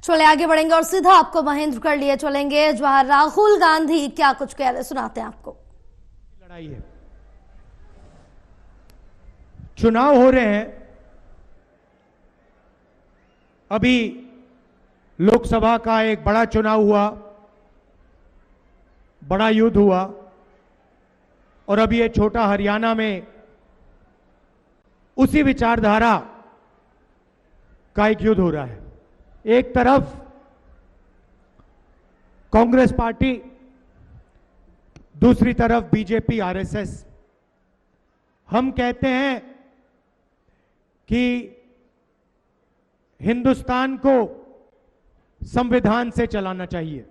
चले आगे बढ़ेंगे और सीधा आपको महेंद्र कर लिए चलेंगे, जहां राहुल गांधी क्या कुछ कह रहे सुनाते हैं आपको। लड़ाई है, चुनाव हो रहे हैं, अभी लोकसभा का एक बड़ा चुनाव हुआ, बड़ा युद्ध हुआ, और अभी ये छोटा हरियाणा में उसी विचारधारा का एक युद्ध हो रहा है। एक तरफ कांग्रेस पार्टी, दूसरी तरफ बीजेपी आरएसएस। हम कहते हैं कि हिंदुस्तान को संविधान से चलाना चाहिए।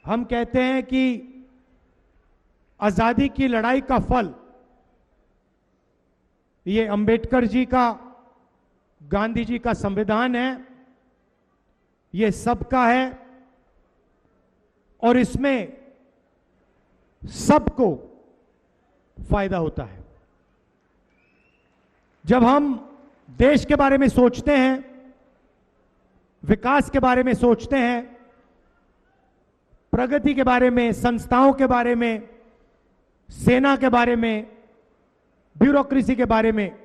हम कहते हैं कि आजादी की लड़ाई का फल ये अंबेडकर जी का, गांधी जी का संविधान है, ये सबका है और इसमें सबको फायदा होता है। जब हम देश के बारे में सोचते हैं, विकास के बारे में सोचते हैं, प्रगति के बारे में, संस्थाओं के बारे में, सेना के बारे में, ब्यूरोक्रेसी के बारे में,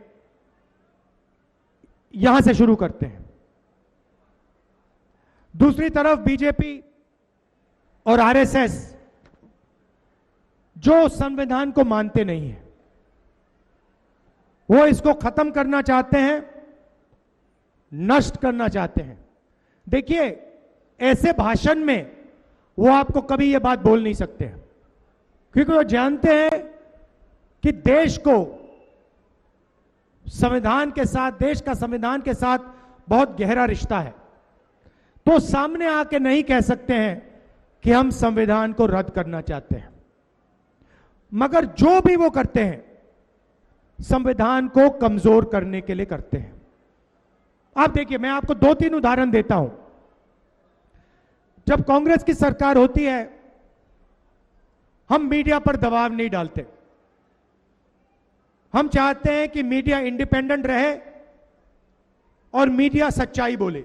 यहां से शुरू करते हैं। दूसरी तरफ बीजेपी और आरएसएस जो संविधान को मानते नहीं है, वो इसको खत्म करना चाहते हैं, नष्ट करना चाहते हैं। देखिए, ऐसे भाषण में वो आपको कभी ये बात बोल नहीं सकते हैं, क्योंकि वो जानते हैं कि देश को संविधान के साथ, देश का संविधान के साथ बहुत गहरा रिश्ता है। तो सामने आके नहीं कह सकते हैं कि हम संविधान को रद्द करना चाहते हैं, मगर जो भी वो करते हैं संविधान को कमजोर करने के लिए करते हैं। आप देखिए, मैं आपको 2-3 उदाहरण देता हूं। जब कांग्रेस की सरकार होती है, हम मीडिया पर दबाव नहीं डालते। हम चाहते हैं कि मीडिया इंडिपेंडेंट रहे और मीडिया सच्चाई बोले।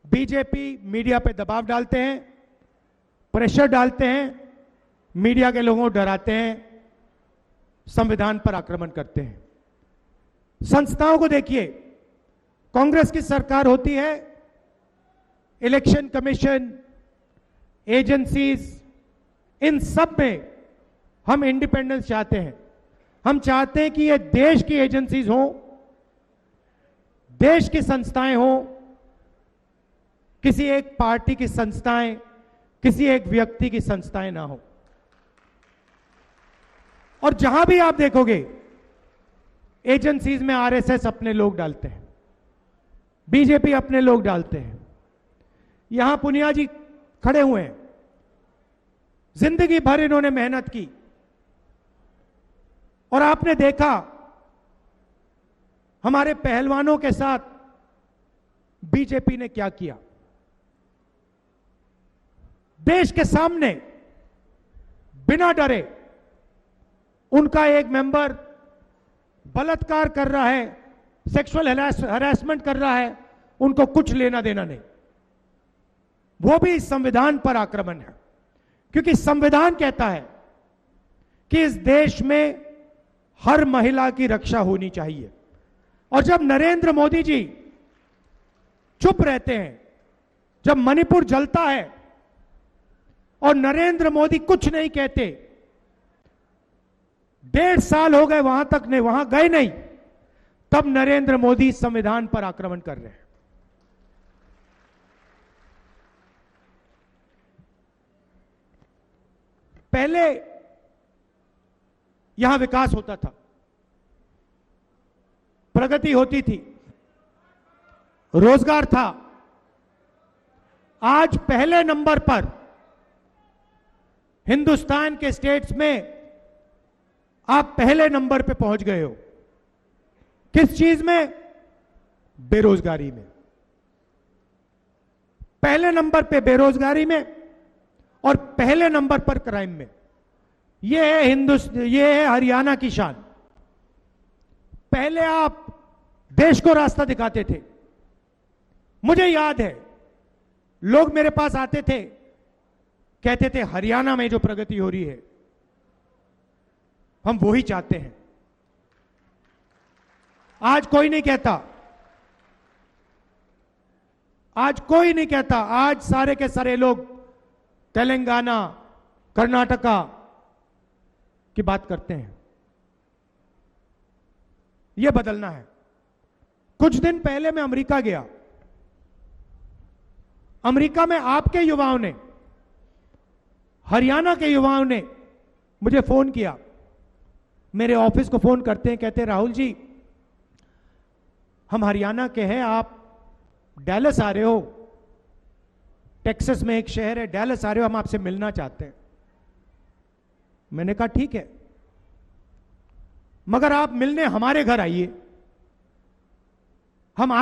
बीजेपी मीडिया पे दबाव डालते हैं, प्रेशर डालते हैं, मीडिया के लोगों को डराते हैं, संविधान पर आक्रमण करते हैं। संस्थाओं को देखिए, कांग्रेस की सरकार होती है, इलेक्शन कमीशन, एजेंसीज, इन सब में हम इंडिपेंडेंस चाहते हैं। हम चाहते हैं कि ये देश की एजेंसीज हों, देश की संस्थाएं हों, किसी एक पार्टी की संस्थाएं, किसी एक व्यक्ति की संस्थाएं ना हो। और जहां भी आप देखोगे, एजेंसीज में आरएसएस अपने लोग डालते हैं, बीजेपी अपने लोग डालते हैं। यहां पुनिया जी खड़े हुए हैं, जिंदगी भर इन्होंने मेहनत की, और आपने देखा हमारे पहलवानों के साथ बीजेपी ने क्या किया। देश के सामने बिना डरे उनका एक मेंबर बलात्कार कर रहा है, सेक्सुअल हरासमेंट कर रहा है, उनको कुछ लेना देना नहीं। वो भी संविधान पर आक्रमण है, क्योंकि संविधान कहता है कि इस देश में हर महिला की रक्षा होनी चाहिए। और जब नरेंद्र मोदी जी चुप रहते हैं, जब मणिपुर जलता है और नरेंद्र मोदी कुछ नहीं कहते, 1.5 साल हो गए वहां तक नहीं, वहां गए नहीं, तब नरेंद्र मोदी संविधान पर आक्रमण कर रहे हैं। पहले यहां विकास होता था, प्रगति होती थी, रोजगार था। आज पहले नंबर पर हिंदुस्तान के स्टेट्स में आप पहले नंबर पे पहुंच गए हो। किस चीज में? बेरोजगारी में। पहले नंबर पे बेरोजगारी में और पहले नंबर पर क्राइम में। ये है हरियाणा की शान। पहले आप देश को रास्ता दिखाते थे। मुझे याद है, लोग मेरे पास आते थे, कहते थे हरियाणा में जो प्रगति हो रही है हम वो ही चाहते हैं। आज कोई नहीं कहता, आज कोई नहीं कहता। आज सारे के सारे लोग तेलंगाना, कर्नाटका की बात करते हैं। यह बदलना है। कुछ दिन पहले मैं अमेरिका गया। अमेरिका में आपके युवाओं ने, हरियाणा के युवाओं ने मुझे फोन किया। मेरे ऑफिस को फोन करते हैं, कहते हैं राहुल जी हम हरियाणा के हैं, आप डैलस आ रहे हो, टेक्सास में एक शहर है डैलस आ रहे हो, हम आपसे मिलना चाहते हैं। मैंने कहा ठीक है, मगर आप मिलने हमारे घर आइए।